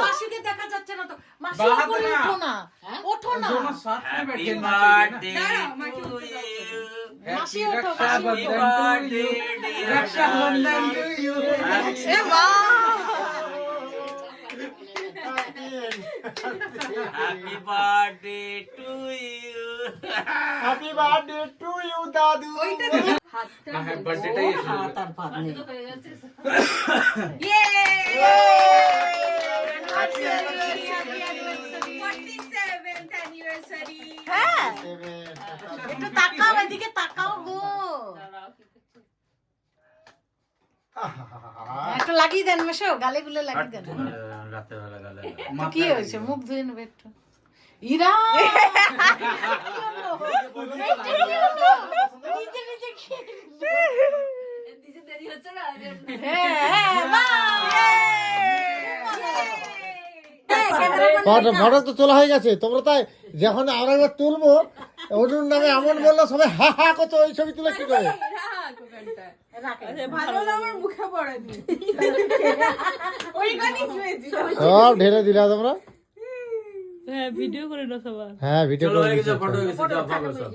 মাসিকে দেখা যাচ্ছে না তো, মাসি উপরে ওঠো না, ওঠো না, হ্যাপি বার্থডে মাসি ওঠো, রক্ষাবন্ধন টু ইউ এ মা happy birthday to you happy birthday to you দাদু। হাতটা হ্যাঁ বার্থডেটাই হাত আর পা নেই। হ্যাঁ একটু তাকাও, এদিকে তাকাও গো, একটু লাগিয়ে দেন মেশো, গালে গুলো লাগিয়ে দেন। রাতে বেলা গালে কি হয়েছে, মুখ ধুয়ে নেবে একটু। ইরা ফটো তো তোলা হয়ে গেছে, তোমরা তাই যখন আমরা এবার তুলবো অরুণ নামে এমন বললো সবাই হা হা করতো, ওই ছবি তুলে কি করে? সব ঢেলে দিলা তোমরা। হ্যাঁ ভিডিও করে না সবার। হ্যাঁ ভিডিও চলো হয়ে গেছে ফটো হয়ে গেছে যাও ভাগো সব